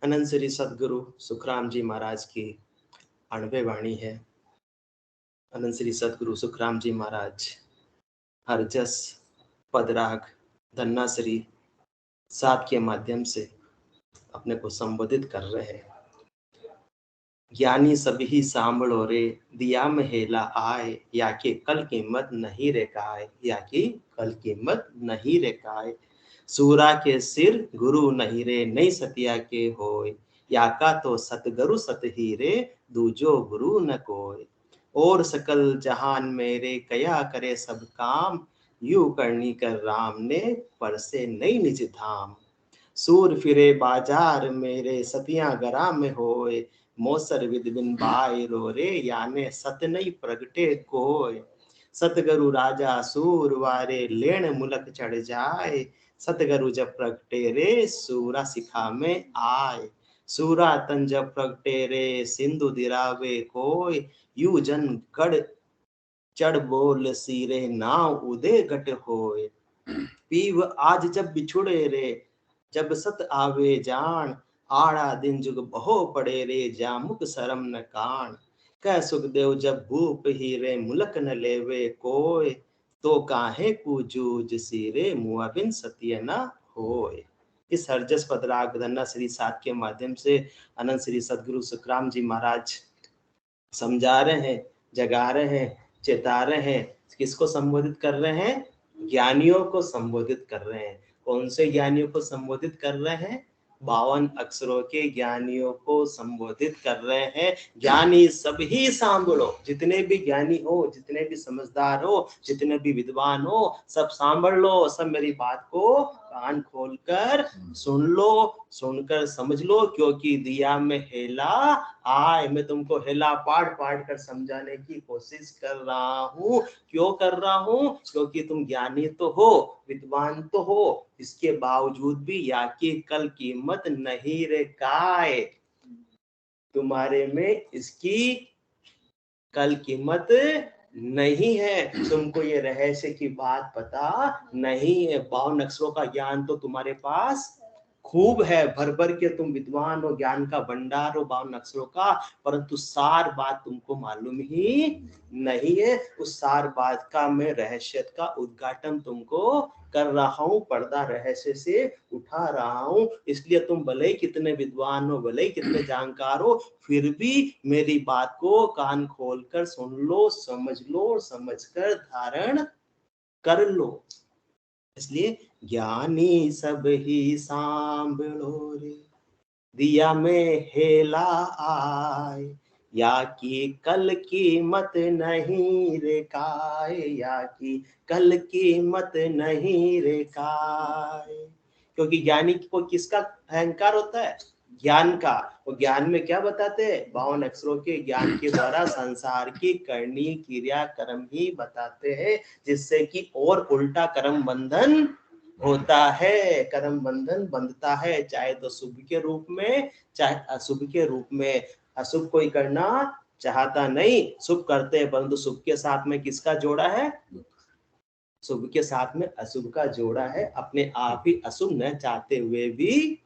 अनंत श्री सदगुरु सुखराम जी महाराज की अणवे वाणी है। अनंत श्री सदगुरु सुखराम जी महाराज हरजस पदराग धन्ना श्री 7 के माध्यम से अपने को संबोधित कर रहे हैं। ज्ञानी सभी सांभळो रे, दिया में हेला आए, या कि कल कीमत नहीं रे काय, या कि कल कीमत नहीं रे काय। सूरा के सिर गुरु नहीं रे, नहीं सतिया के होय, या का तो सतगुरु सत ही रे, दूजो गुरु न कोय। और सकल जहान मेरे कया करे सब काम, यूं करनी कर राम ने परसे नई निज धाम। सूर फिरे बाजार मेरे, सतिया गरा में होए, मोसर विद बिन बाय रो रे, याने सत नहीं प्रगटे कोय। सतगुरु राजा सूर वारे, लेण मुलक चढ़ जाए, सतगुरु जब प्रगटे रे, सूरा सिखा में आए। सूरा तन जब प्रगटे रे, सिंधु दिरावे कोय, यू जन गढ़ चढ़ बोल सीरे, नाव उदे घट होए। पीव आज जब बिछुड़े रे, जब सत आवे जान, आड़ा दिन जुग बहो पड़े रे, जामुक शरम न कान। कह सुखदेव जब भूप ही रे, मुलक न लेवे कोय, तो काहे कु जूझ सीरे, मुआ बिन सत्य न होय। इस हरजस पदराग धन्ना श्री 7 के माध्यम से अनंत श्री सदगुरु सुखराम जी महाराज समझा रहे हैं, जगा रहे हैं, चेता रहे हैं। किसको संबोधित कर रहे हैं? ज्ञानियों को संबोधित कर रहे हैं। कौन से ज्ञानियों को संबोधित कर रहे हैं? 52 अक्षरों के ज्ञानियों को संबोधित कर रहे हैं। ज्ञानी सभी सांभलो, जितने भी ज्ञानी हो, जितने भी समझदार हो, जितने भी विद्वान हो, सब सांभल लो, सब मेरी बात को कान खोलकर सुन लो, सुनकर समझ लो, क्योंकि दिया में हेला आए। मैं तुमको हेला पाट पाट कर समझाने की कोशिश कर रहा हूँ। क्यों कर रहा हूँ? क्योंकि तुम ज्ञानी तो हो, विद्वान तो हो, इसके बावजूद भी या की कल कीमत नहीं रे काय, तुम्हारे में इसकी कल कीमत नहीं है। तुमको ये रहस्य की बात पता नहीं है। 52 अक्षरों का ज्ञान तो तुम्हारे पास खूब है, भर भर के तुम विद्वान हो, ज्ञान का भंडार हो 52 अक्षरों का, परंतु सार बात तुमको मालूम ही नहीं है। उस सार बात का मैं रहस्य का उद्घाटन तुमको कर रहा हूँ, पर्दा रहस्य से उठा रहा हूँ। इसलिए तुम भले ही कितने विद्वान हो, भले ही कितने जानकार हो, फिर भी मेरी बात को कान खोलकर सुन लो, समझ लो, समझकर धारण कर लो। इसलिए ज्ञानी सब ही सांभलो रे, दिया में हेला आए, या कि कल कीमत नहीं रे काय, या कि कल कीमत नहीं रे काय। क्योंकि ज्ञानी को किसका अहंकार होता है? ज्ञान का। वो ज्ञान में क्या बताते हैं? 52 अक्षरों के ज्ञान के द्वारा संसार की करनी क्रिया कर्म ही बताते हैं, जिससे कि और उल्टा कर्म बंधन होता है, कर्म बंधन बंधता है, चाहे तो शुभ के रूप में, चाहे अशुभ के रूप में। अशुभ कोई करना चाहता नहीं, शुभ करते हैं, परंतु शुभ के साथ में किसका जोड़ा है? शुभ के साथ में अशुभ का जोड़ा है। अपने आप ही अशुभ न चाहते हुए भी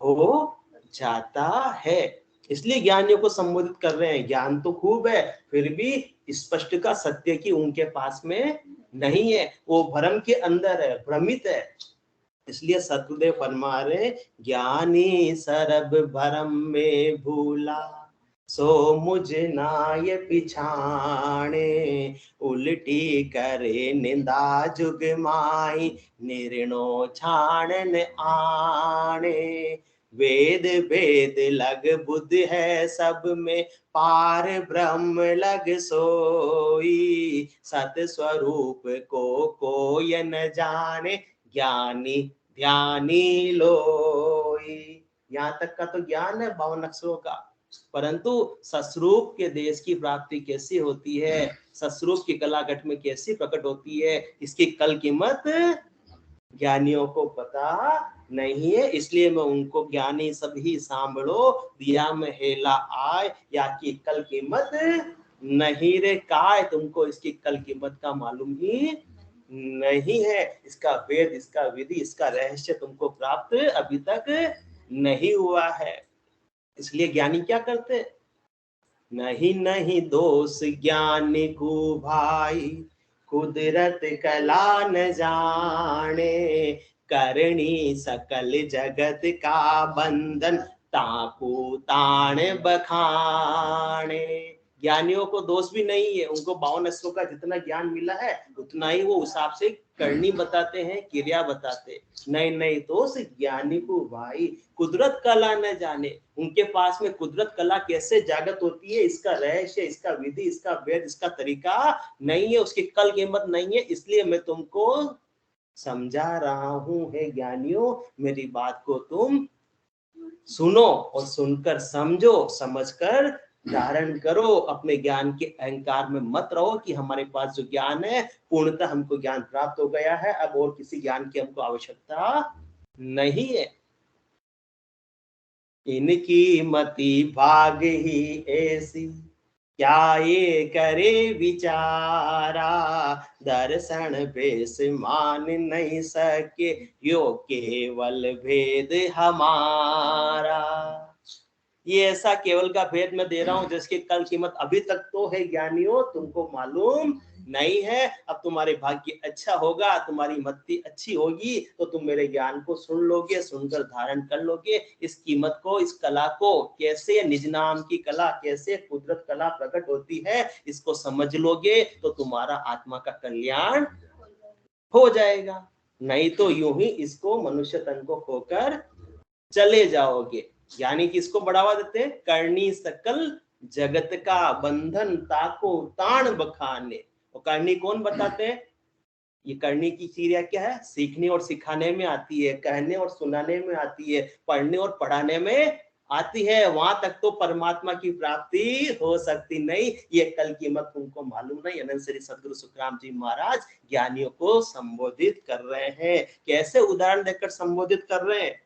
हो जाता है। इसलिए ज्ञानियों को संबोधित कर रहे हैं। ज्ञान तो खूब है, फिर भी स्पष्ट का सत्य की उनके पास में नहीं है, वो भ्रम के अंदर है, भ्रमित है। इसलिए सतगुरुदेव फरमा रहे, ज्ञानी सरब भरम में भूला, सो मुझ नाय पिछाणे, उल्टी करे निंदा जुग माई, निर्णो छाणन आणे। वेद भेद लग बुद्ध है सब में, पार ब्रह्म लग सोई, सत स्वरूप को कोय न जाने, ज्ञानी ध्यानी लोई। यहाँ तक का तो ज्ञान है 52 अक्षरों का, परंतु सस्वरूप के देश की प्राप्ति कैसी होती है, सस्वरूप की कलाघट में कैसी प्रकट होती है, इसकी कल कीमत ज्ञानियों को पता नहीं है। इसलिए मैं उनको ज्ञानी सभी सांभलो, दिया में हेला आए, या कि कल कीमत नहीं रे काय, तुमको इसकी कल कीमत का मालूम ही नहीं है। इसका वेद, इसका विधि, इसका रहस्य तुमको प्राप्त अभी तक नहीं हुआ है। इसलिए ज्ञानी क्या करते, नहीं नहीं दोष ज्ञान को भाई, कुदरत कला न जाने, करणी सकल जगत का बंधन, ताकू ताण बखाने। ज्ञानियों को दोष भी नहीं है, उनको 52 अश्वों का जितना ज्ञान मिला है उतना ही वो हिसाब से करनी बताते हैं, क्रिया बताते। नहीं नहीं दोष ज्ञानी को भाई, कुदरत कला न जाने, उनके पास में कुदरत कला कैसे जागृत होती है, इसका रहस्य, इसका विधि, इसका वेद, इसका तरीका नहीं है, उसकी कल कीमत नहीं है। इसलिए मैं तुमको समझा रहा हूं, हे ज्ञानियों, मेरी बात को तुम सुनो और सुनकर समझो, समझकर धारण करो। अपने ज्ञान के अहंकार में मत रहो कि हमारे पास जो ज्ञान है पूर्णतः हमको ज्ञान प्राप्त हो गया है, अब और किसी ज्ञान की हमको आवश्यकता नहीं है। इनकी मति भाग ही ऐसी, क्या ये करे विचारा, दर्शन बेस मान नहीं सके, यो केवल भेद हमारा। ये ऐसा केवल का भेद मैं दे रहा हूं जिसकी कल कीमत अभी तक तो है ज्ञानियों तुमको मालूम नहीं है। अब तुम्हारे भाग्य अच्छा होगा, तुम्हारी मति अच्छी होगी तो तुम मेरे ज्ञान को सुन लोगे, सुनकर धारण कर लोगे। इस कीमत को, इस कला को, कैसे निज नाम की कला, कैसे कुदरत कला प्रकट होती है, इसको समझ लोगे तो तुम्हारा आत्मा का कल्याण हो जाएगा। नहीं तो यूं ही इसको मनुष्य तन को खोकर चले जाओगे। यानी कि इसको बढ़ावा देते हैं, करनी सकल जगत का बंधन, ताको ताण बखाने। और करनी कौन बताते हैं, ये करने की क्रिया क्या है, सीखने और सिखाने में आती है, कहने और सुनाने में आती है, पढ़ने और पढ़ाने में आती है। वहां तक तो परमात्मा की प्राप्ति हो सकती नहीं, ये कल कीमत तुमको मालूम नहीं। अनंत श्री सदगुरु सुखराम जी महाराज ज्ञानियों को संबोधित कर रहे हैं। कैसे उदाहरण देकर संबोधित कर रहे हैं,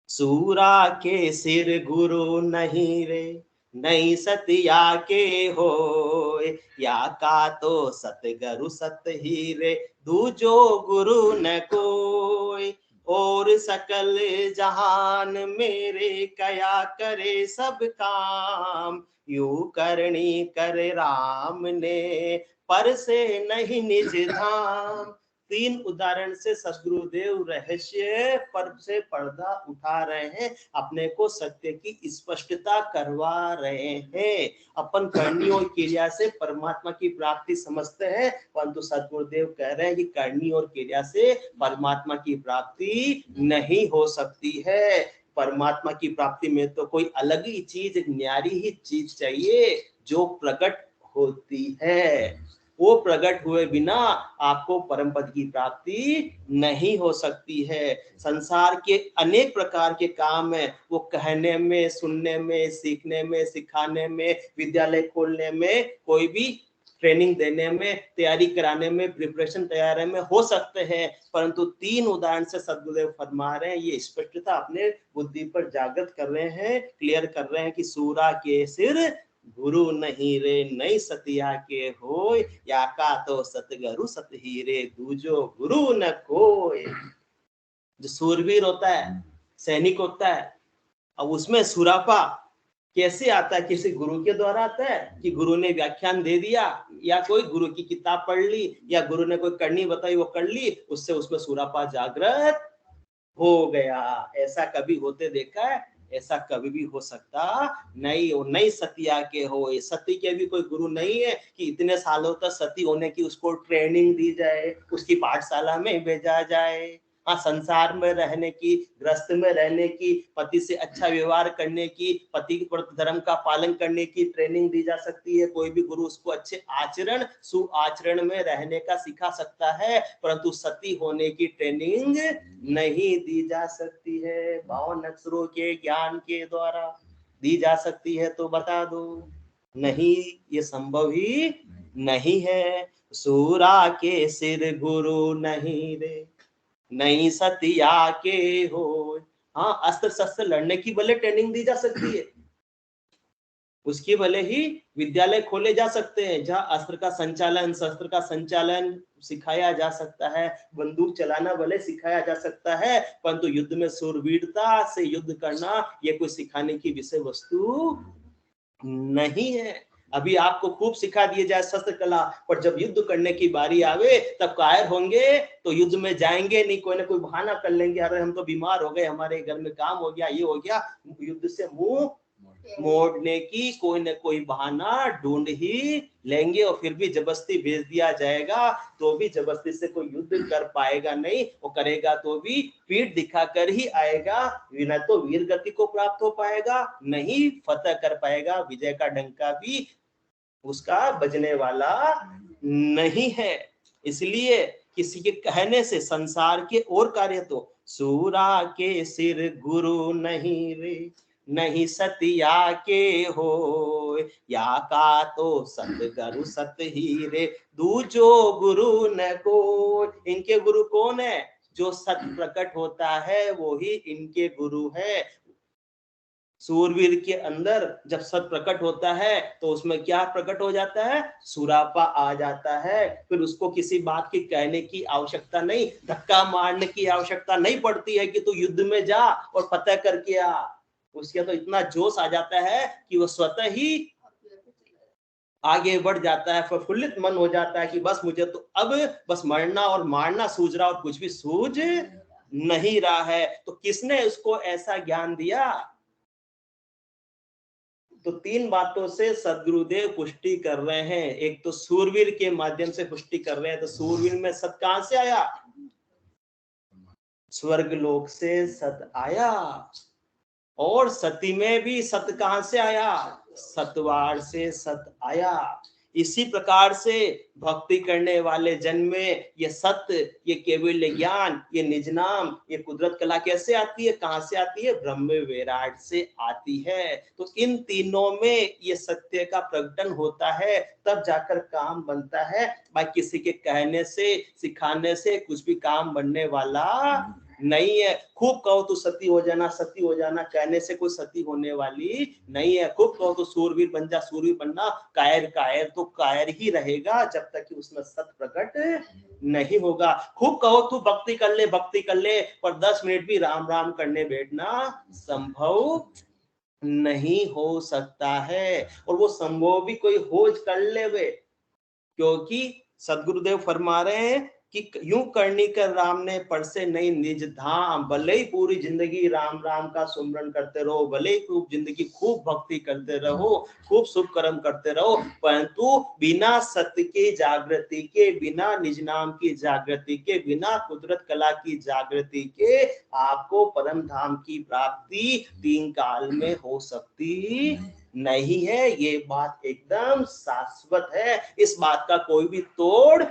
सूरा के सिर गुरु नहीं रे, नहीं सतिया के हो, या का तो सतगुरु सत ही रे, दूजो गुरु न कोई, और सकल जहान मेरे कया करे सब काम, यू करनी कर राम ने, पर से नहीं निज धाम। 3 उदाहरण से सदगुरुदेव रहस्य पर से पर्दा उठा रहे हैं, अपने को सत्य की स्पष्टता करवा रहे हैं। अपन करनी और क्रिया से परमात्मा की प्राप्ति समझते हैं, परंतु सदगुरुदेव कह रहे हैं कि करनी और क्रिया से परमात्मा की प्राप्ति नहीं हो सकती है। परमात्मा की प्राप्ति में तो कोई अलग ही चीज, न्यारी ही चीज चाहिए जो प्रकट होती है। वो प्रकट हुए बिना आपको परम पद की प्राप्ति नहीं हो सकती है। संसार के अनेक प्रकार के काम है, वो कहने में, सुनने में, सीखने में, सिखाने में, विद्यालय खोलने में, कोई भी ट्रेनिंग देने में, तैयारी कराने में, प्रिपरेशन तैयार में हो सकते हैं, परंतु 3 उदाहरण से सदगुरुदेव फरमा रहे हैं, ये स्पष्टता अपने बुद्धि पर जागृत कर रहे हैं, क्लियर कर रहे हैं कि सूरा के सिर गुरु नहीं रे, नहीं सतिया के होय, या का तो सतगुरु सत ही रे, दूजो गुरु न कोय। जो सूरवीर होता है, सैनिक होता है, अब उसमें सुरापा कैसे आता है, किसी गुरु के द्वारा आता है कि गुरु ने व्याख्यान दे दिया, या कोई गुरु की किताब पढ़ ली, या गुरु ने कोई करनी बताई वो कर ली, उससे उसमें सुरापा जागृत हो गया। ऐसा कभी होते देखा है? ऐसा कभी भी हो सकता नहीं। और नहीं सतिया के हो, सती के भी कोई गुरु नहीं है कि इतने सालों तक सती होने की उसको ट्रेनिंग दी जाए, उसकी पाठशाला में भेजा जाए। हाँ, संसार में रहने की, गृहस्थ में रहने की, पति से अच्छा व्यवहार करने की, पति के धर्म का पालन करने की ट्रेनिंग दी जा सकती है। कोई भी गुरु उसको अच्छे आचरण, सुआचरण में रहने का सिखा सकता है, परंतु सती होने की ट्रेनिंग नहीं दी जा सकती है। 52 अक्षरों के ज्ञान के द्वारा दी जा सकती है तो बता दो, नहीं, ये संभव ही नहीं है। सूरा के सिर गुरु नहीं रे, नहीं सतिया के हो। हाँ, अस्त्र शस्त्र लड़ने की भले ट्रेनिंग दी जा सकती है, उसकी भले ही विद्यालय खोले जा सकते हैं जहां अस्त्र का संचालन, शस्त्र का संचालन सिखाया जा सकता है, बंदूक चलाना भले सिखाया जा सकता है, परंतु युद्ध में शूरवीरता से युद्ध करना ये कोई सिखाने की विषय वस्तु नहीं है। अभी आपको खूब सिखा दिए जाए शस्त्र कला, पर जब युद्ध करने की बारी आवे तब कायर होंगे, तो युद्ध में जाएंगे नहीं, कोई ना कोई बहाना कर लेंगे, अरे हम तो बीमार हो गए, हमारे घर में काम हो गया, ये हो गया, युद्ध से मुंह मोड़ने की कोई न कोई बहाना ढूंढ ही लेंगे, और फिर भी जबरदस्ती भेज दिया जाएगा तो भी जबरदस्ती से कोई युद्ध कर पाएगा नहीं, वो करेगा तो भी पीठ दिखाकर ही आएगा, न तो वीर गति को प्राप्त हो पाएगा, नहीं फतह कर पाएगा, विजय का डंका भी उसका बजने वाला नहीं है। इसलिए किसी के कहने से संसार के और कार्य तो सूरा के सिर गुरु नहीं रे, नहीं सतिया के हो, या का तो सतगुरु सत ही रे, दूजो गुरु न को। इनके गुरु कौन है? जो सत प्रकट होता है वो ही इनके गुरु है। सूरवीर के अंदर जब सत प्रकट होता है तो उसमें क्या प्रकट हो जाता है? सुरापा आ जाता है। फिर उसको किसी बात की कहने की आवश्यकता नहीं, धक्का मारने की आवश्यकता नहीं पड़ती है कि तू युद्ध में जा और फतह करके आ। उसका तो इतना जोश आ जाता है कि वो स्वतः ही आगे बढ़ जाता है, प्रफुल्लित मन हो जाता है कि बस मुझे तो अब बस मरना और मारना सूझ रहा, और कुछ भी सूझ नहीं रहा है। तो किसने उसको ऐसा ज्ञान दिया? तो तीन बातों से सदगुरुदेव पुष्टि कर रहे हैं। एक तो सूरवीर के माध्यम से पुष्टि कर रहे हैं, तो सूरवीर में सत कहां से आया? स्वर्ग लोक से सत आया। और सती में भी सत कहां से आया? सतवार से सत आया। इसी प्रकार से भक्ति करने वाले जन में ये सत्य, ये केवल ज्ञान, ये निज नाम, ये कुदरत कला कैसे आती है? कहां से आती है? ब्रह्म विराट से आती है। तो इन तीनों में ये सत्य का प्रकटन होता है, तब जाकर काम बनता है। भाई किसी के कहने से, सिखाने से कुछ भी काम बनने वाला नहीं है। खूब कहो तो सती हो जाना, सती हो जाना, कहने से कोई सती होने वाली नहीं है। खूब कहो तो सूरवीर बन जा, सूरवीर बनना, कायर कायर तो कायर ही रहेगा जब तक कि उसमें सत प्रकट नहीं होगा। खूब कहो तू भक्ति कर ले, भक्ति कर ले, पर 10 मिनट भी राम राम करने बैठना संभव नहीं हो सकता है। और वो संभव भी कोई खोज कर ले वे, क्योंकि सदगुरुदेव फरमा रहे हैं कि यूं करनी कर राम ने परसे नहीं निज धाम। भले ही पूरी जिंदगी राम राम का सुमरन करते रहो, भले ही खूब जिंदगी खूब भक्ति करते रहो, खूब शुभ कर्म करते रहो, परंतु बिना सत्य की जागृति के, बिना निज नाम की जागृति के, बिना कुदरत कला की जागृति के आपको परम धाम की प्राप्ति 3 काल में हो सकती नहीं है। ये बात एकदम शाश्वत है, इस बात का कोई भी तोड़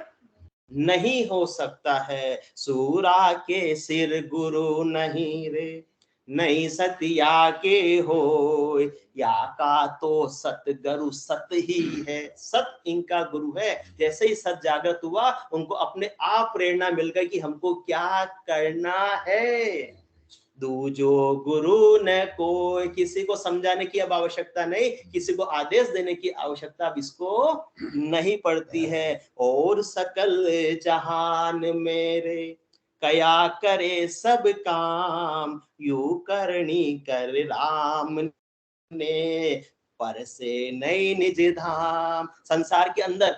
नहीं हो सकता है। सूरा के सिर गुरु नहीं रे, नहीं सतिया के हो, या का तो सतगुरु सत ही है। सत इनका गुरु है। जैसे ही सत जागृत हुआ, उनको अपने आप प्रेरणा मिल गई कि हमको क्या करना है। दूजो गुरु न कोई, किसी को समझाने की अब आवश्यकता नहीं, किसी को आदेश देने की आवश्यकता अब इसको नहीं पड़ती है। और सकल जहान मेरे कया करे सब काम, यू करनी कर राम ने पर से नई निज धाम। संसार के अंदर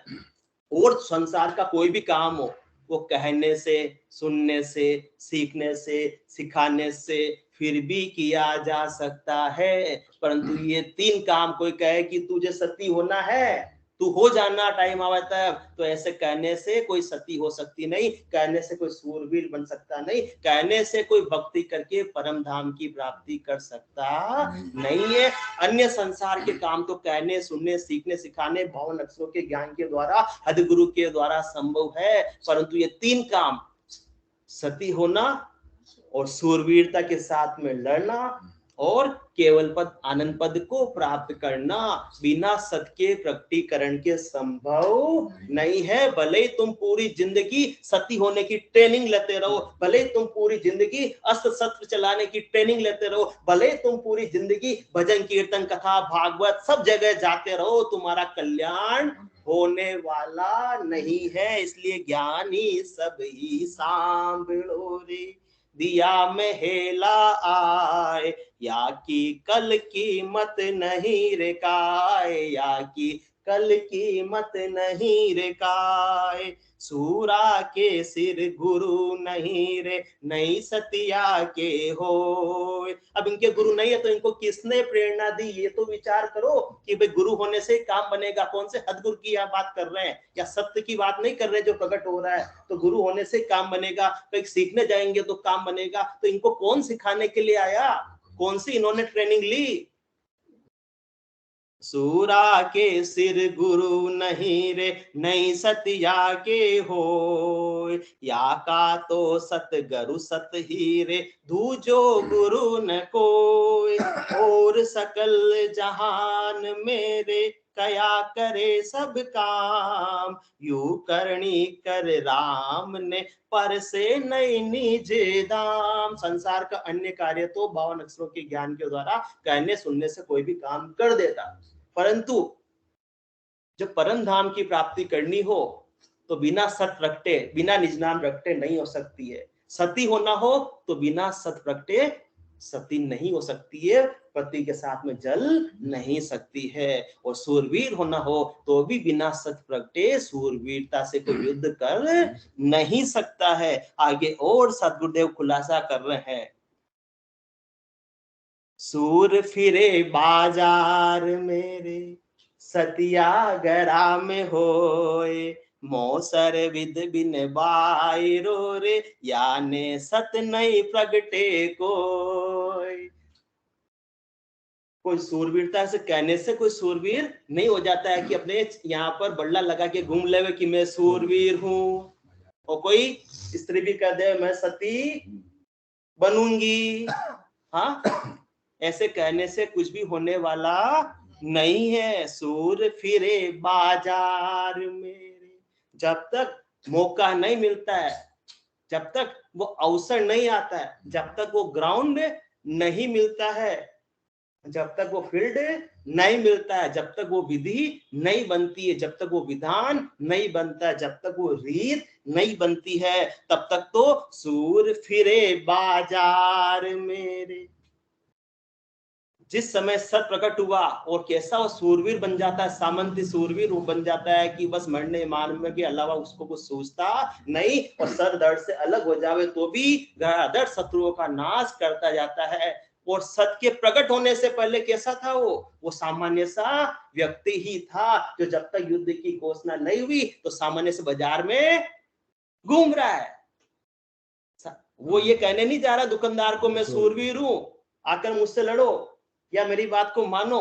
और संसार का कोई भी काम हो, वो कहने से, सुनने से, सीखने से, सिखाने से फिर भी किया जा सकता है। परंतु ये 3 काम कोई कहे कि तुझे सती होना है, तू हो जाना टाइम आवा तब, तो ऐसे कहने से कोई सती हो सकती नहीं, कहने से कोई सूरवीर बन सकता नहीं, कहने से कोई भक्ति करके परम धाम की प्राप्ति कर सकता नहीं है। अन्य संसार के काम तो कहने, सुनने, सीखने, सिखाने, भवन अक्षरों के ज्ञान के द्वारा, हदगुरु के द्वारा संभव है, परंतु ये 3 काम, सती होना और सूरवीरता के साथ में लड़ना और केवल पद आनंद पद को प्राप्त करना बिना सत के प्रकटीकरण के संभव नहीं है। भले ही तुम पूरी जिंदगी सती होने की ट्रेनिंग लेते रहो, भले ही तुम पूरी जिंदगी अस्त्र शस्त्र चलाने की ट्रेनिंग लेते रहो, भले ही तुम पूरी जिंदगी भजन कीर्तन कथा भागवत सब जगह जाते रहो, तुम्हारा कल्याण होने वाला नहीं है। इसलिए ज्ञानी सब ही सांभळो रे, दिया में हेला आए, या की कल कीमत नहीं रे काय, या की कल कीमत नहीं रे काय। सूरा के सिर गुरु नहीं रे, नहीं सतिया के हो। अब इनके गुरु नहीं है तो इनको किसने प्रेरणा दी, ये तो विचार करो कि भाई गुरु होने से काम बनेगा। कौन से सदगुरु की यहाँ बात कर रहे हैं या सत्य की बात नहीं कर रहे जो प्रकट हो रहा है। तो गुरु होने से काम बनेगा, तो एक सीखने जाएंगे तो काम बनेगा। तो इनको कौन सिखाने के लिए आया, कौन सी इन्होंने ट्रेनिंग ली। सूरा के सिर गुरु नहीं रे, नहीं सतिया के हो, या का तो सतगुरु सत ही रे, दूजो गुरु न कोई। और सकल जहान मेरे कया करे सब काम, यू करनी कर राम ने पर से नहीं निज दाम। संसार का अन्य कार्य तो 52 अक्षरों के ज्ञान के द्वारा कहने सुनने से कोई भी काम कर देता, परंतु जब परम धाम की प्राप्ति करनी हो तो बिना सत प्रगटे, बिना निज नाम रखते नहीं हो सकती है। सती होना हो तो बिना सत प्रगटे सती नहीं हो सकती है, पति के साथ में जल नहीं सकती है। और सूरवीर होना हो तो भी बिना सत प्रगटे सूरवीरता से कोई युद्ध कर नहीं सकता है। आगे और सदगुरुदेव खुलासा कर रहे हैं, सूर फिरे बाजार मेरे, सतिया गरा में होए, मौसर विद बिन बायरो रे, याने सत नहीं प्रगटे कोई। कोई सूरवीरता से कहने से कोई सूरवीर नहीं हो जाता है कि अपने यहाँ पर बल्ला लगा के घूम ले कि मैं सूरवीर हूँ। और कोई स्त्री भी कह दे मैं सती बनूंगी, हाँ, ऐसे कहने से कुछ भी होने वाला नहीं है। सूर फिरे बाजार मेरे, जब तक मौका नहीं मिलता है, जब तक वो अवसर नहीं आता है, जब तक वो ग्राउंड नहीं मिलता है, जब तक वो फील्ड नहीं मिलता है, जब तक वो विधि नहीं बनती है, जब तक वो विधान नहीं बनता है, जब तक वो रीत नहीं बनती है, तब तक तो सूर फिरे बाजार मेरे। जिस समय सत प्रकट हुआ और कैसा वो सूरवीर बन जाता है, सामंती सूरवीर वो बन जाता है कि बस मरने मारने के अलावा उसको कुछ सोचता नहीं, और सर दर्द से अलग हो जावे तो भी धड़ाधड़ शत्रुओं का नाश करता जाता है। और सत के प्रकट होने से पहले कैसा था वो सामान्य सा व्यक्ति ही था, जो जब तक युद्ध की घोषणा नहीं हुई तो सामान्य से बाजार में घूम रहा है। वो ये कहने नहीं जा रहा दुकानदार को मैं सूरवीर हूं, आकर मुझसे लड़ो या मेरी बात को मानो।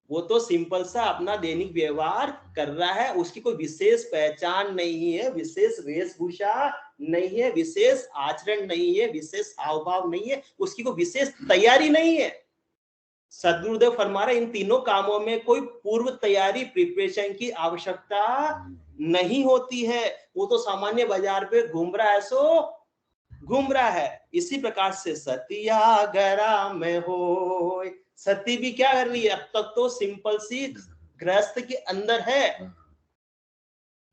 वो तो सिंपल सा अपना दैनिक व्यवहार कर रहा है, उसकी कोई विशेष पहचान नहीं है, विशेष वेशभूषा नहीं है, विशेष आचरण नहीं है, विशेष हाव भाव नहीं है, उसकी कोई विशेष तैयारी नहीं है। सदगुरुदेव फरमा रहे इन तीनों कामों में कोई पूर्व तैयारी प्रिपरेशन की आवश्यकता नहीं होती है। वो तो सामान्य बाजार पे घूम रहा है सो घूम रहा है। इसी प्रकार से सतिया गरा में हो, सती भी क्या कर रही है, अब तक तो सिंपल सी गृहस्थ के अंदर है,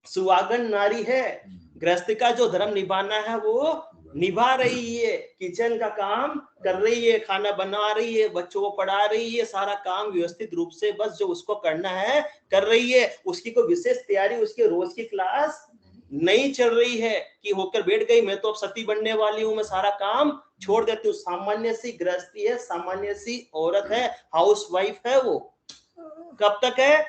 सुहागन नारी है, गृहस्थ का जो धर्म निभाना है वो निभा रही है, किचन का काम कर रही है, खाना बना रही है, बच्चों को पढ़ा रही है, सारा काम व्यवस्थित रूप से बस जो उसको करना है कर रही है। उसकी कोई विशेष तैयारी, उसके रोज की क्लास नहीं चल रही है कि होकर बैठ गई मैं तो अब सती बनने वाली हूं, मैं सारा काम छोड़ देती हूँ। सामान्य सी गृहस्थी है, सामान्य सी औरत है, हाउस वाइफ है। वो कब तक है,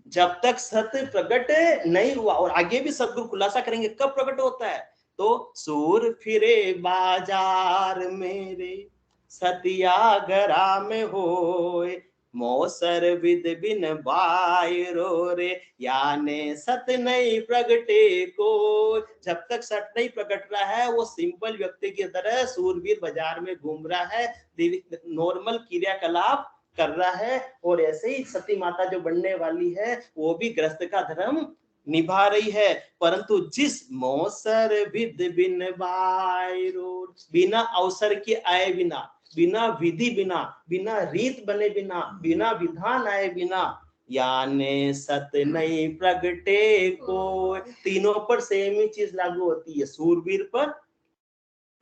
जब तक सत्य प्रकट नहीं हुआ। और आगे भी सदगुरु खुलासा करेंगे कब प्रकट होता है। तो सूर फिरे बाजार मेरे, सतिया गरा में होए, मौसर विद बिन बाय रो रे, याने सत नहीं प्रगटे को। जब तक सत नहीं प्रकट रहा है वो सिंपल व्यक्ति की तरह सूरवीर बाजार में घूम रहा है, नॉर्मल क्रियाकलाप कर रहा है। और ऐसे ही सती माता जो बनने वाली है वो भी गृहस्थ का धर्म निभा रही है। परंतु जिस मौसर विद बिन बायरो, बिना अवसर के आए बिना, बिना विधि बिना, बिना रीत बने बिना, बिना विधान आए बिना, याने सत नहीं प्रगटे को। तीनों पर सेम ही चीज लागू होती है, सूरवीर पर,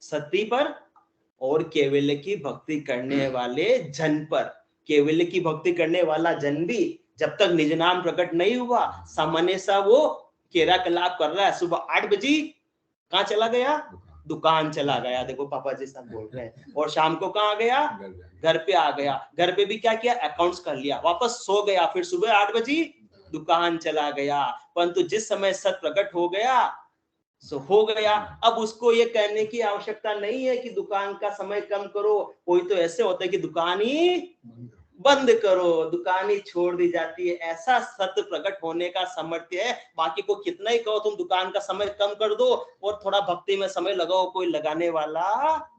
सती पर और केवल की भक्ति करने वाले जन पर। केवल की भक्ति करने वाला जन भी जब तक निज नाम प्रकट नहीं हुआ, सामान्य सा वो क्रियाकलाप कर रहा है। सुबह 8 बजे कहाँ चला गया? दुकान चला गया, देखो पापा जी सब बोल रहे हैं। और शाम को कहाँ गया? घर पे आ गया। घर पे भी क्या किया? अकाउंट्स कर लिया, वापस सो गया, फिर सुबह 8 बजे दुकान चला गया। परंतु जिस समय सत प्रकट हो गया सो हो गया। अब उसको ये कहने की आवश्यकता नहीं है कि दुकान का समय कम करो। कोई तो ऐसे होता है कि दुकान ही बंद करो, दुकान ही छोड़ दी जाती है। ऐसा सत्य प्रकट होने का सामर्थ्य है। बाकी को कितना ही कहो तुम दुकान का समय कम कर दो और थोड़ा भक्ति में समय लगाओ, कोई लगाने वाला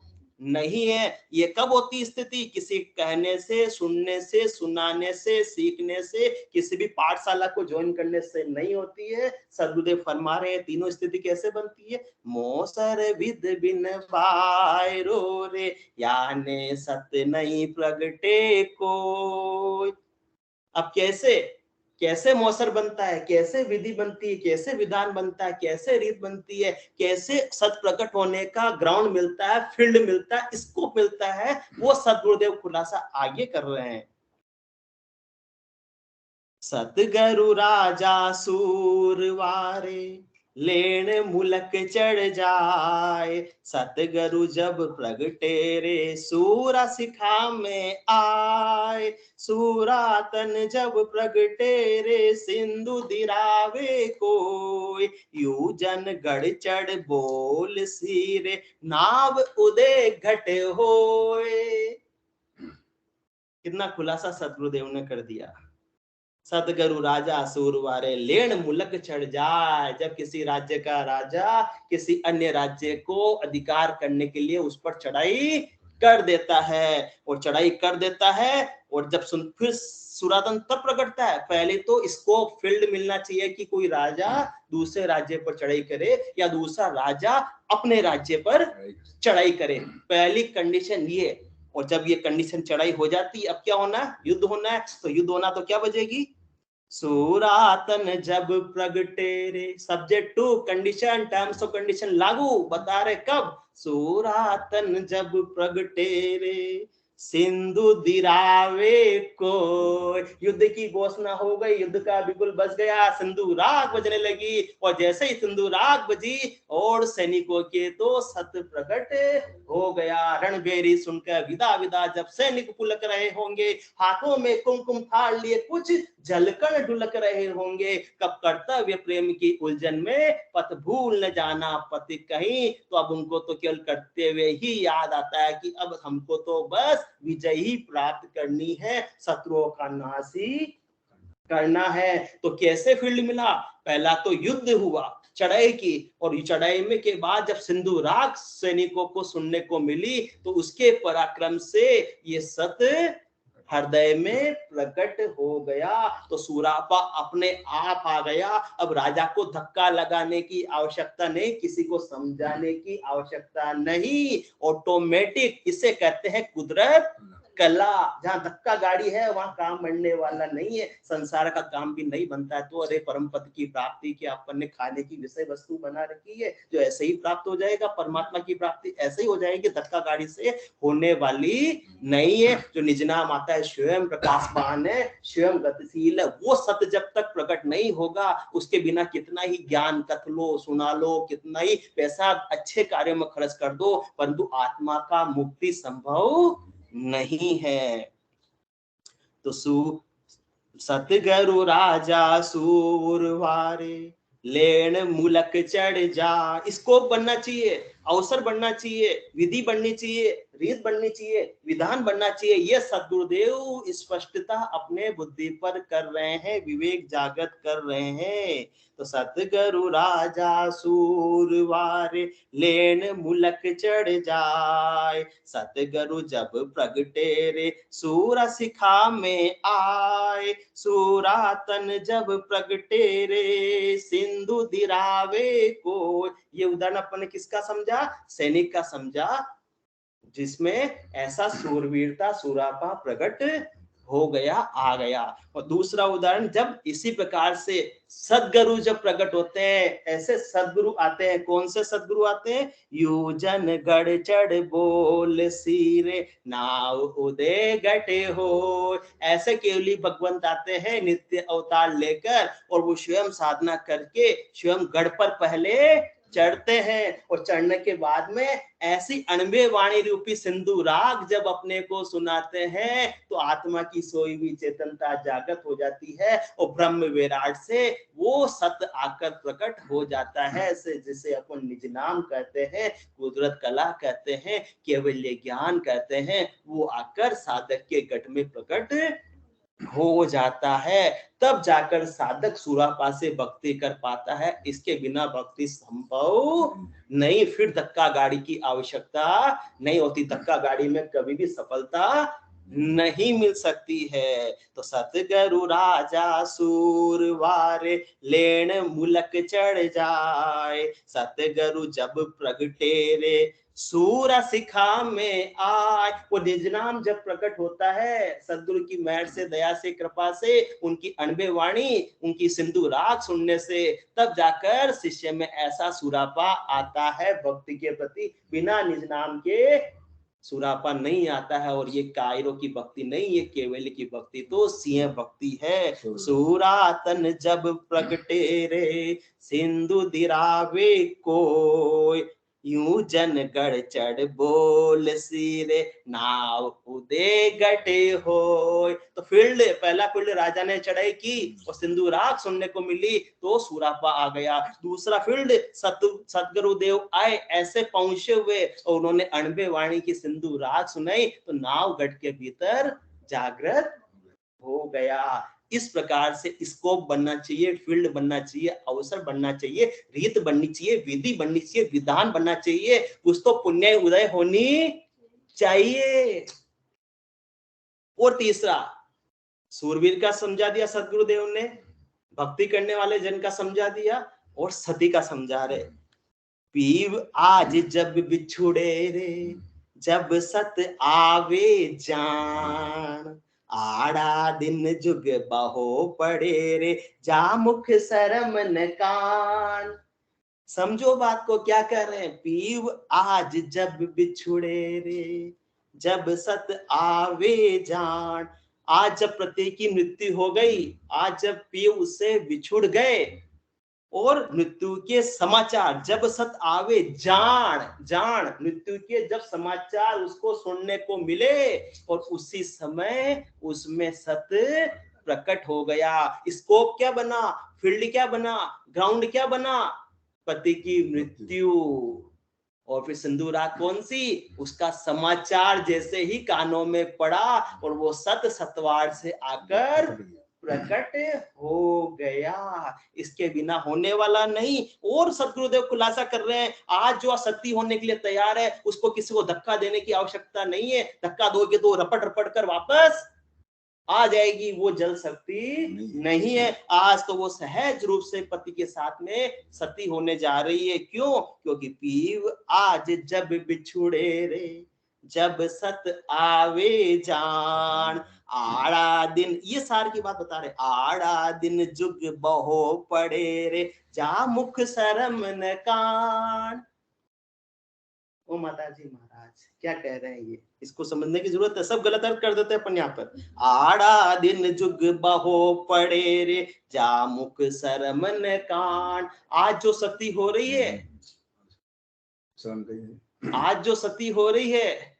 नहीं है। ये कब होती स्थिति? किसी कहने से, सुनने से, सुनाने से, सीखने से, किसी भी पाठशाला को ज्वाइन करने से नहीं होती है। सदगुरुदेव फरमा रहे हैं तीनों स्थिति कैसे बनती है। मौसर विद बिन बायरो रे, याने सत्य नहीं प्रगटे कोई। अब कैसे कैसे मौसर बनता है, कैसे विधि बनती है, कैसे विधान बनता है, कैसे रीत बनती है, कैसे सत प्रकट होने का ग्राउंड मिलता है, फील्ड मिलता है, स्कोप मिलता है, वो सदगुरुदेव खुलासा आगे कर रहे हैं। सतगुरु राजा सूरवारे, लेन मुलक चढ़ जाए। सतगुरु जब प्रगटे रे, सूरा सिखा में आए। सूरातन जब प्रगटे रे, सिंधु दिरावे कोई। यू जन गढ़ चढ़ बोल सीरे, नाव उदय घट होए। कितना खुलासा सदगुरुदेव ने कर दिया। सतगुरु राजा सूरवारे, लेन मुलक चढ़ जाए। जब किसी राज्य का राजा किसी अन्य राज्य को अधिकार करने के लिए उस पर चढ़ाई कर देता है, और चढ़ाई कर देता है, और जब फिर सुरातन तब प्रकटता है। पहले तो इसको फील्ड मिलना चाहिए कि कोई राजा दूसरे राज्य पर चढ़ाई करे या दूसरा राजा अपने राज्य पर चढ़ाई करे, पहली कंडीशन ये। और जब ये कंडीशन चढ़ाई हो जाती है, अब क्या होना है? युद्ध होना है। तो युद्ध होना तो क्या बजेगी? सूरातन जब प्रगटे रे। Subject to condition, terms of condition लागू, बता रहे कब? सूरातन जब प्रगटे रे, सिंधु दिरावे को। युद्ध की घोषणा हो गई, युद्ध का बिगुल बज गया, सिंधु राग बजने लगी। और जैसे ही सिंधु राग बजी और सैनिकों के तो सत प्रकट हो गया। रणबेरी सुनकर विदा विदा जब सैनिक पुलक रहे होंगे, हाथों में कुमकुम थाल लिए कुछ झलकन ढुलक रहे होंगे, कब कर्तव्य प्रेम की उलझन में पथ भूल न जाना पति कहीं। तो अब उनको तो केवल कर्तव्य ही याद आता है कि अब हमको तो बस विजय ही प्राप्त करनी है, शत्रुओं का नाश ही करना है। तो कैसे फील्ड मिला? पहला तो युद्ध हुआ, चढ़ाई की, और चढ़ाई में के बाद जब सिंधु राग सैनिकों को सुनने को मिली तो उसके पराक्रम से ये सत्य हृदय में प्रकट हो गया। तो सूरापा अपने आप आ गया। अब राजा को धक्का लगाने की आवश्यकता नहीं, किसी को समझाने की आवश्यकता नहीं, ऑटोमेटिक। इसे कहते हैं कुदरत कला। जहां धक्का गाड़ी है वहां काम बनने वाला नहीं है। संसार का काम भी नहीं बनता है तो अरे परम पद की प्राप्ति की अपन ने खाने की विषय वस्तु बना रखी है, जो ऐसे ही प्राप्त हो जाएगा। परमात्मा की प्राप्ति ऐसे ही हो जाएगी, धक्का गाड़ी से होने वाली नहीं है। जो निज नाम आता है स्वयं प्रकाशवान है, स्वयं गतिशील है। वो सत्य जब तक प्रकट नहीं होगा, उसके बिना कितना ही ज्ञान कथ लो, सुना लो, कितना ही पैसा अच्छे कार्यों में खर्च कर दो, परंतु आत्मा का मुक्ति संभव नहीं है। तो सतगुरु राजा सूरवारे, लेन मुलक चढ़ जा। स्कोप बनना चाहिए। अवसर बनना चाहिए, विधि बननी चाहिए, रीत बननी चाहिए, विधान बनना चाहिए। ये सद्गुरुदेव स्पष्टता अपने बुद्धि पर कर रहे हैं, विवेक जागृत कर रहे हैं। तो सतगुरु राजा सूरवार लेन मुलक चढ़ जाए, सतगुरु जब प्रगटे रे सूरा सिखा में आए, सूरा तन जब प्रगटे रे सिंधु दिरावे को। ये उदाहरण अपन ने किसका समझा? सैनिक का समझा, जिसमें ऐसा सूरवीरता सूरापा प्रकट हो गया, आ गया। और दूसरा उदाहरण, जब इसी प्रकार से सद्गुरु जब प्रकट होते हैं, ऐसे सद्गुरु आते हैं। कौन से सद्गुरु आते हैं? यूजन गढ़ चढ़ बोल सिरे नाव उदय गटे हो। ऐसे केवली भगवंत आते हैं नित्य अवतार लेकर, और वो स्वयं साधना करके स्वयं गढ़ पर पहले चढ़ते हैं, और चढ़ने के बाद में ऐसी अणबे वाणी रूपी सिंधु राग जब अपने को सुनाते हैं, तो आत्मा की सोई हुई चेतनता जागृत हो जाती है, और ब्रह्म विराट से वो सत आकर प्रकट हो जाता है। जिसे अपन निज नाम कहते हैं, कुदरत कला कहते हैं, केवल्य ज्ञान कहते हैं, वो आकर साधक के घट में प्रकट हो जाता है। तब जाकर साधक सुरापा से भक्ति कर पाता है। इसके बिना भक्ति संभव नहीं। फिर धक्का गाड़ी की आवश्यकता नहीं होती। धक्का गाड़ी में कभी भी सफलता नहीं मिल सकती है। तो सतगुरु राजा सूरवारे लेन मुलक चढ़ जाए, सतगुरु जब प्रगटे रे सूरा सिखा में आए। वो निज नाम जब प्रकट होता है, सदगुरु की मेहर से, दया से, कृपा से, उनकी अणबे वाणी, उनकी सिंधु राग सुनने से, तब जाकर शिष्य में ऐसा सुरापा आता है भक्ति के प्रति। बिना निज नाम के सुरापा नहीं आता है। और ये कायरों की भक्ति नहीं, ये केवल की भक्ति तो सिंह भक्ति है। सूरातन जब प्रगटे रे सिंधु दिरावे कोय, यूं जन गढ़ चढ़ बोल सिरे नाव उदे गटे होय। तो फील्ड, पहला फील्ड राजा ने चढ़ाई की और सिंधु राग सुनने को मिली, तो सुरापा आ गया। दूसरा फील्ड, सतगुरुदेव आए, ऐसे पहुंचे हुए, और उन्होंने अणबे वाणी की सिंधु राग सुनाई, तो नाव गढ़ के भीतर जागृत हो गया। इस प्रकार से स्कोप बनना चाहिए, फील्ड बनना चाहिए, अवसर बनना चाहिए, रीत बननी चाहिए, विधि बननी चाहिए, विधान बनना चाहिए, कुछ तो पुण्य उदय होनी चाहिए। और तीसरा, सूरवीर का समझा दिया सदगुरुदेव ने, भक्ति करने वाले जन का समझा दिया, और सती का समझा रहे। पीव आज जब बिछुड़े रे जब सत आवे जान, आड़ा दिन जुग बहो पड़े रे जा मुख शरम न कान। समझो बात को, क्या कर रहे हैं? पीव आज जब बिछुड़े रे जब सत आवे जान। आज जब प्रत्येक की मृत्यु हो गई, आज जब पीव उससे बिछुड़ गए, और मृत्यु के समाचार जब सत आवे जान, मृत्यु के जब समाचार उसको सुनने को मिले, और उसी समय उसमें सत प्रकट हो गया। स्कोप क्या बना? फील्ड क्या बना? ग्राउंड क्या बना? पति की मृत्यु। और फिर सिंधु राग कौन सी? उसका समाचार जैसे ही कानों में पड़ा, और वो सतवार से आकर प्रकट हो गया। इसके बिना होने वाला नहीं। और सतगुरुदेव खुलासा कर रहे हैं, आज जो असत्य होने के लिए तैयार है, उसको किसी को धक्का देने की आवश्यकता नहीं है। धक्का दोगे तो रपट रपट कर वापस आ जाएगी, वो जल सकती नहीं है। आज तो वो सहज रूप से पति के साथ में सती होने जा रही है। क्यों? क्योंकि पीव आज जब बिछुड़े रे जब सत आवे जान, आड़ा दिन, ये सार की बात बता रहे, आड़ा दिन जुग बहो पड़े रे जा मुख शरम न कान। ओ माता जी महाराज क्या कह रहे हैं? ये इसको समझने की जरूरत है। सब गलत अर्थ कर देते हैं अपन यहाँ पर। आड़ा दिन जुग बहो पड़े रे जा मुख शरम न कान। आज जो सती हो रही है, आज जो सती हो रही है,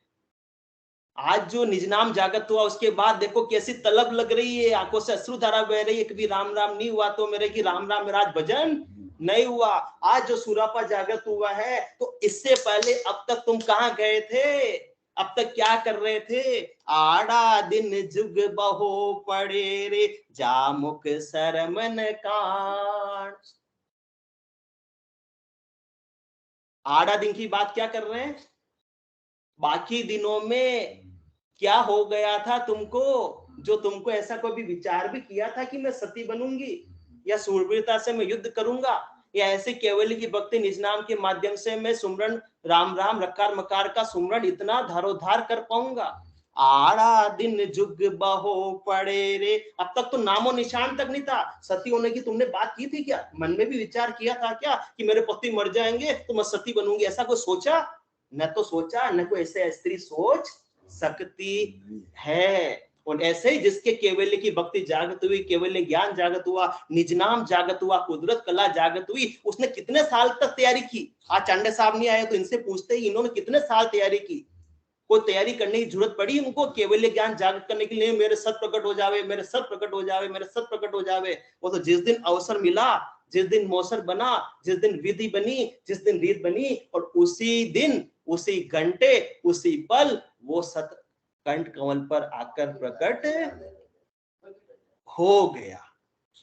आज जो निज नाम जागत हुआ, उसके बाद देखो कैसी तलब लग रही है, आंखों से अश्रुधारा बह रही है। कभी राम राम नहीं हुआ तो मेरे की राम राम मेरा आज भजन नहीं हुआ। आज जो सूरापा जागृत हुआ है, तो इससे पहले अब तक तुम कहां गए थे? अब तक क्या कर रहे थे? आड़ा दिन जुग बहो पड़े रे, जामुख सरमन कान। आड़ा दिन की बात क्या कर रहे हैं? बाकी दिनों में क्या हो गया था तुमको, जो तुमको ऐसा कोई भी विचार भी किया था कि मैं सती बनूंगी, या सूरवीरता से मैं युद्ध करूंगा, या ऐसे केवल की भक्ति निज नाम के माध्यम से मैं सुमरन राम राम रकार मकार का सुमरन इतना धारोधार कर पाऊंगा? आड़ा दिन जुग बहो पड़े रे। अब तक तो नामो निशान तक नहीं था। सती होने की तुमने बात की थी क्या? मन में भी विचार किया था क्या कि मेरे पति मर जाएंगे तो मैं सती बनूंगी? ऐसा कोई सोचा? न तो सोचा, न कोई ऐसे स्त्री सोच सकती है। और ऐसे ही जिसके केवल्य की भक्ति जागृत हुई, केवल्य ज्ञान जागृत हुआ, निज नाम जागृत हुआ, कुदरत कला जागृत हुई, उसने कितने साल तक तैयारी की? आज चांडे साहब नहीं आए तो इनसे पूछते ही इन्होंने कितने साल तैयारी की? कोई तैयारी करने की जरूरत पड़ी उनको केवल्य ज्ञान जागृत करने के लिए? मेरे सत प्रकट हो जावे, मेरे सत प्रकट हो जावे, मेरे सत प्रकट हो जावे। वो तो जिस दिन अवसर मिला, जिस दिन मौसर बना, जिस दिन विधि बनी, जिस दिन रीत बनी, और उसी दिन, उसी घंटे, उसी पल वो सत कंठ कमल पर आकर प्रकट हो गया।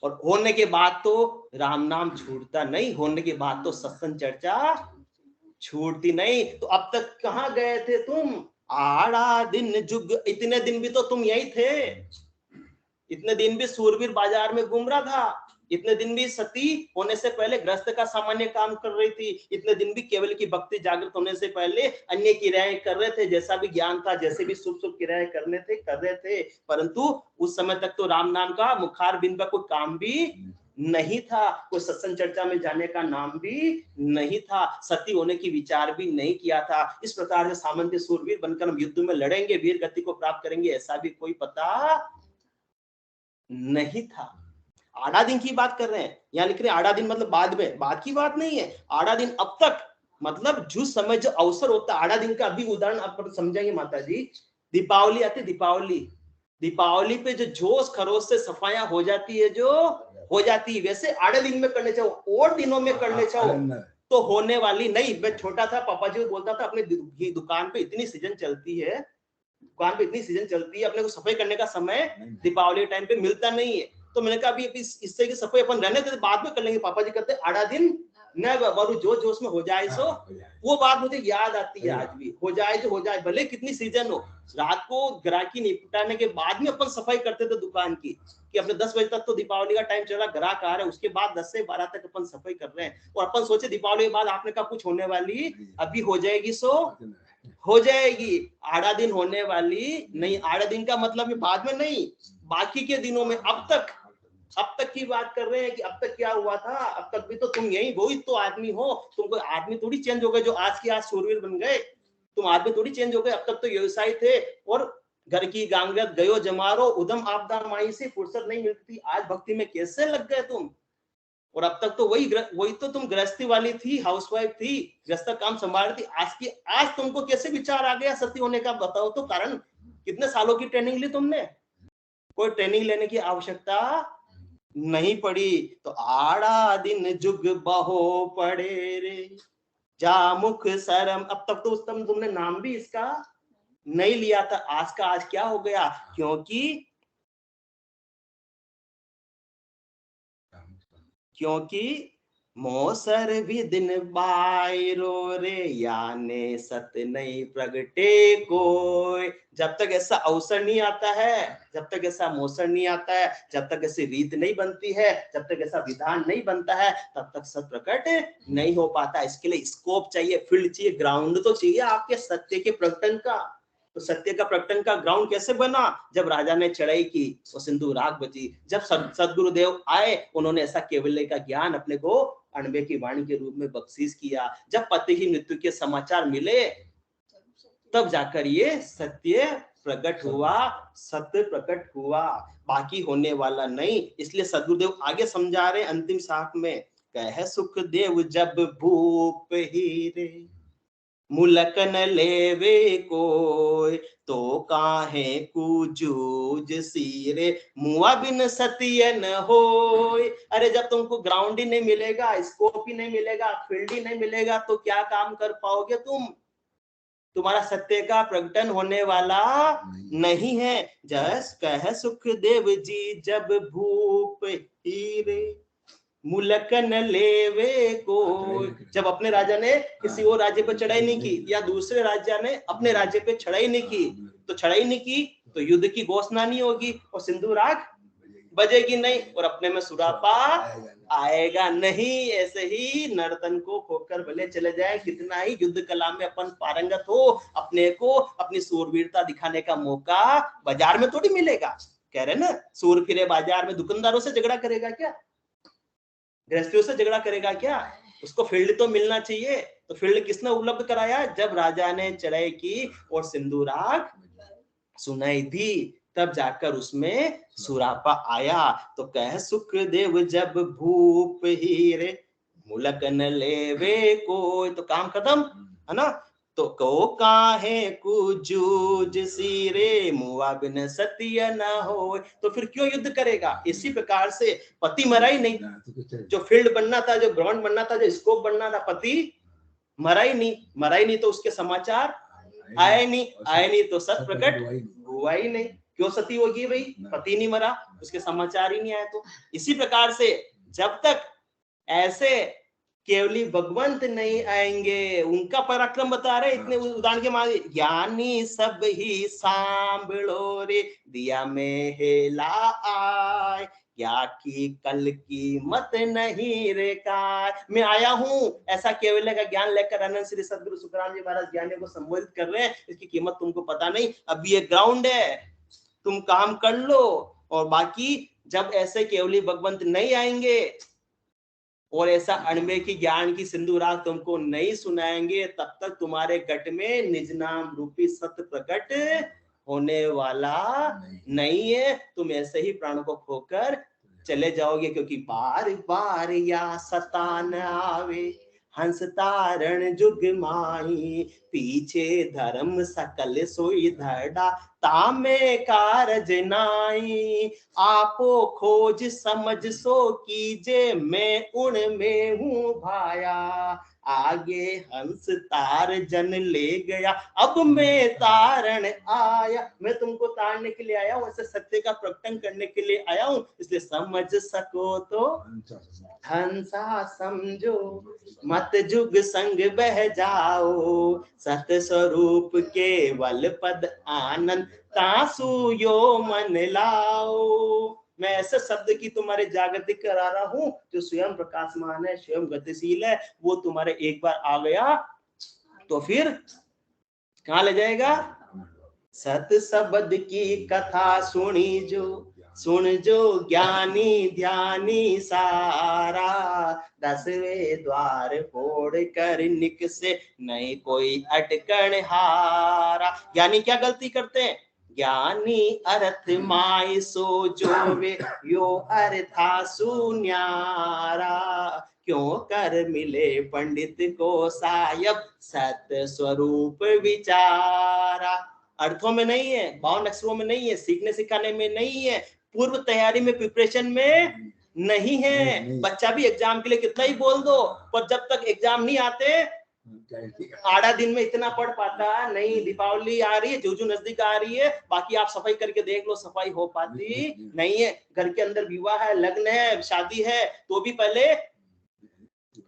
और होने के बाद तो राम नाम छूटता नहीं, होने के बाद तो सत्संग चर्चा छूटती नहीं। तो अब तक कहां गए थे तुम? आड़ा दिन जुग, इतने दिन भी तो तुम यही थे। इतने दिन भी सूरवीर बाजार में घूम रहा था। इतने दिन भी सती होने से पहले गृहस्थ का सामान्य काम कर रही थी। इतने दिन भी केवल की भक्ति जागृत होने से पहले अन्य क्रियाएं कर रहे थे। जैसा भी ज्ञान था, जैसे भी शुभ शुभ क्रियाएं करने थे, कर रहे थे। परंतु उस समय तक तो राम नाम का मुखार बिंद का कोई काम भी नहीं था, कोई सत्संग चर्चा में जाने का नाम भी नहीं था, सती होने की विचार भी नहीं किया था। इस प्रकार से सामंत सूरवीर बनकर हम युद्ध में लड़ेंगे, वीर गति को प्राप्त करेंगे, ऐसा भी कोई पता नहीं था। आधा दिन की बात कर रहे हैं, यहाँ लिख रहे हैं आधा दिन मतलब बाद में, बाद की बात नहीं है। आधा दिन अब तक मतलब जो समय, जो अवसर होता है आधा दिन का। अभी उदाहरण आप समझेंगे माता जी। दीपावली आती, दीपावली, दीपावली पे जो जोश खरोश से सफाइयां हो जाती है, जो हो जाती है, वैसे आधे दिन में करने चाहो और दिनों में करने चाहो तो होने वाली नहीं। मैं छोटा था, पापा जी बोलता था अपने दुकान पे इतनी सीजन चलती है, दुकान पे इतनी सीजन चलती है, अपने को सफाई करने का समय दीपावली टाइम पे मिलता नहीं है। तो मैंने कहा अभी इससे की सफाई अपन रहने देते, बाद में कर लेंगे। पापा जी कहते आधा दिन न बाबू जो जोश में हो जाए सो। वो बात मुझे याद आती है आज भी, हो जाए जो हो जाए, भले कितनी सीजन हो। रात को ग्राहकी निपटाने के बाद में अपन सफाई करते थे दुकान की, कि अपने 10 बजे तक तो दीपावली का टाइम चल रहा, ग्राहक आ रहे हैं, उसके बाद 10 से 12 तक अपन सफाई कर रहे हैं। और अपन सोचे दीपावली के बाद आपने कहा कुछ होने वाली अभी हो जाएगी, सो हो जाएगी। आधा दिन होने वाली नहीं। आधा दिन का मतलब बाद में नहीं, बाकी के दिनों में। अब तक की बात कर रहे हैं कि अब तक क्या हुआ था। अब तक भी तो तुम यही वो ही तो आदमी हो। तुम कोई आदमी थोड़ी चेंज हो गए जो आज के आज शूरवीर बन गए। तुम आदमी थोड़ी चेंज हो गए। अब तक तो व्यवसायी थे और घर की गांगत गयो जमारो, उदम आपदा माई से फुर्सत नहीं मिलती। आज भक्ति में कैसे लग गए तुम? और अब तक तो वही तो तुम गृहस्थी वाली थी, हाउसवाइफ थी, गृहस्थ काम संभाल रही थी। आज तुमको कैसे विचार आ गया सती होने का? बताओ तो कारण। कितने सालों की ट्रेनिंग ली तुमने? कोई ट्रेनिंग लेने की आवश्यकता नहीं पड़ी। तो आड़ा दिन जुग बहो पड़े रे, जामुख सरम। अब तक तो उस तम तुमने नाम भी इसका नहीं लिया था। आज का आज क्या हो गया? क्योंकि मोसर भी दिन बायरो रे, याने सत नहीं प्रगटे कोई। जब तक ऐसा अवसर नहीं आता है, जब तक ऐसा मौसर नहीं आता है, जब तक ऐसी रीत नहीं बनती है, जब तक ऐसा विधान नहीं बनता है, तब तक सत प्रकट नहीं हो पाता। इसके लिए स्कोप चाहिए, फील्ड चाहिए, ग्राउंड तो चाहिए आपके सत्य के प्रकटन का। तो सत्य का प्रकटन का ग्राउंड कैसे बना? जब राजा ने चढ़ाई की, वो सिंधु राग बची। जब सदगुरुदेव आए, उन्होंने ऐसा केवल्य का ज्ञान अपने को अणबे की वाणी के रूप में बख्शीश किया। जब पति की मृत्यु के समाचार मिले, तब जाकर ये सत्य प्रकट हुआ, सत्य प्रकट हुआ, बाकी होने वाला नहीं। इसलिए सदगुरुदेव आगे समझा रहे अंतिम साख में, कह सुखदेव जब भूप ही रे, मुलक न लेवे कोई, तो काहे कुजूज सीरे, मुआ बिन सत्य न होय। अरे जब तुमको ग्राउंड ही नहीं मिलेगा, स्कोप ही नहीं मिलेगा, फील्ड ही नहीं मिलेगा, तो क्या काम कर पाओगे तुम? तुम्हारा सत्य का प्रकटन होने वाला नहीं है। जस कह सुखदेव जी जब भूप हीरे, मुलकन लेवे को। जब अपने राजा ने किसी और राज्य पे चढ़ाई नहीं की, या दूसरे राजा ने अपने राज्य पे चढ़ाई नहीं की, तो चढ़ाई नहीं की तो युद्ध की घोषणा नहीं होगी और सिंधु राग बजेगी नहीं, और अपने में सुरापा आएगा नहीं। ऐसे ही नर्तन को खोकर भले चले जाए, कितना ही युद्ध कला में अपन पारंगत हो, अपने को अपनी सूरवीरता दिखाने का मौका बाजार में थोड़ी मिलेगा। कह रहे ना, सूर फिरे बाजार में, दुकानदारों से झगड़ा करेगा क्या? गृहस्थियों से झगड़ा करेगा क्या? उसको फील्ड तो मिलना चाहिए। तो फील्ड किसने उपलब्ध कराया? जब राजा ने चढ़ाई की और सिंधु राग सुनाई दी, तब जाकर उसमें सुरापा आया। तो कह सुखदेव जब भूप हीरे, मुलक न लेवे कोई, तो काम खत्म है ना। तो को काहे कुजूज सीरे, मुआ बिन सत्य न हो। तो फिर क्यों युद्ध करेगा? इसी प्रकार से पति मरा ही नहीं, जो फील्ड बनना था, जो ग्राउंड बनना था, जो स्कोप बनना था, पति मरा ही नहीं। मरा ही नहीं तो उसके समाचार आए नहीं तो सत प्रकट हुआ ही नहीं। क्यों सती होगी भाई? पति नहीं मरा, उसके समाचार ही नहीं आए। तो इसी प्रकार से जब तक ऐसे केवली भगवंत नहीं आएंगे, उनका पराक्रम बता रहे इतने उदाहरण के मारे, ज्ञानी सब ही सांभळो रे, दिया में हेला आय, क्या की कल की मत नहीं रे काय। मैं आया हूं ऐसा केवल का ज्ञान लेकर, अनंत श्री सदगुरु सुखराम जी महाराज ज्ञानी को संबोधित कर रहे हैं। इसकी कीमत तुमको पता नहीं, अभी ये ग्राउंड है, तुम काम कर लो, और बाकी जब ऐसे केवली भगवंत नहीं आएंगे और ऐसा अणवे की ज्ञान की सिंधु राग तुमको नहीं सुनाएंगे, तब तक तुम्हारे गट में निज नाम रूपी सत्य प्रकट होने वाला नहीं है। तुम ऐसे ही प्राण को खोकर चले जाओगे, क्योंकि बार बार या सतान आवे, हंस तारण जुग माही, पीछे धर्म सकल सोई धड़ा, तामे कारज नाई, आपो खोज समझ सो कीजे, मैं उन में हूँ भाया, आगे हंस तार जन ले गया, अब मैं तारण आया। मैं तुमको तारने के लिए आया हूँ, ऐसे सत्य का प्रकटन करने के लिए आया हूँ, इसलिए समझ सको तो हंसा समझो, मत जुग संग बह जाओ, सत स्वरूप केवल पद आनंद, तासु यो मन लाओ। मैं ऐसे शब्द की तुम्हारे जागृति करा रहा हूं जो स्वयं प्रकाशमान है, स्वयं गतिशील है। वो तुम्हारे एक बार आ गया तो फिर कहां ले जाएगा? सत शब्द की कथा सुनी सुन जो ज्ञानी ध्यानी सारा, 10वें द्वार फोड़ कर निक से, नहीं कोई अटकण हारा। ज्ञानी क्या गलती करते हैं? ज्ञानी अर्थ माय सो जोवे, यो अर्था सुन्यारा, क्यों कर मिले पंडित को सायब, सत्य स्वरूप विचारा। अर्थों में नहीं है, 52 अक्षरों में नहीं है, सीखने सिखाने में नहीं है, पूर्व तैयारी में, प्रिपरेशन में नहीं है। बच्चा भी एग्जाम के लिए कितना ही बोल दो, पर जब तक एग्जाम नहीं आते, आधा दिन में इतना पढ़ पाता नहीं। दीपावली आ रही है, जूजू नजदीक आ रही है, बाकी आप सफाई करके देख लो, सफाई हो पाती नहीं है। घर के अंदर विवाह है, लग्न है, शादी है, तो भी पहले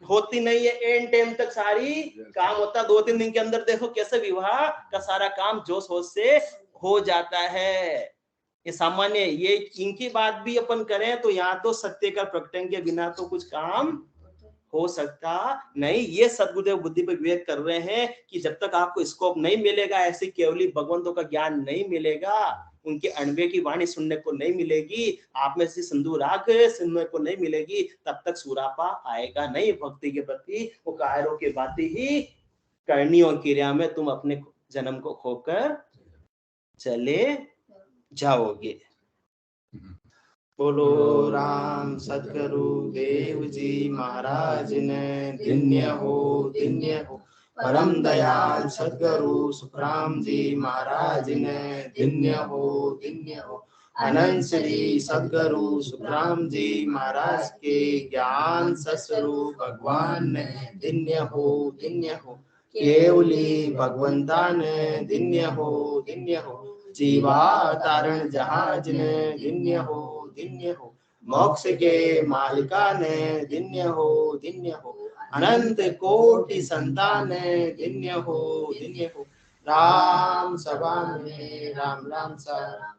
होती नहीं है, एंड टाइम तक सारी काम होता। 2-3 दिन के अंदर देखो कैसे विवाह का सारा काम जोश होश से हो जाता है। ये सामान्य, ये इनकी बात भी अपन करें तो यहाँ तो सत्य का प्रकटन के बिना तो कुछ काम हो सकता नहीं। ये सदगुरुदेव बुद्धि पर विवेक कर रहे हैं कि जब तक आपको स्कोप नहीं मिलेगा, ऐसी केवली भगवंतों का ज्ञान नहीं मिलेगा, उनके अणवे की वाणी सुनने को नहीं मिलेगी, आप में से सिंधु राग सुनने को नहीं मिलेगी, तब तक सुरापा आएगा नहीं भक्ति के प्रति। वो कायरों की बातें ही करनी और क्रिया में तुम अपने जन्म को खोकर चले जाओगे। बोलो राम सदगुरु देव जी महाराज ने, धन्य हो धन्य हो। परम दयाल सदगुरु सुखराम जी महाराज ने धन्य हो। अनंत श्री सदगुरु सुखराम जी महाराज के ज्ञान स्वरूप भगवान ने धन्य हो। केवली भगवंता ने धन्य हो। जीवा तारण जहाज ने धन्य हो। मोक्ष के मालिका ने धन्य हो। अनंत कोटि संतान धन्य हो। राम सभा में राम सा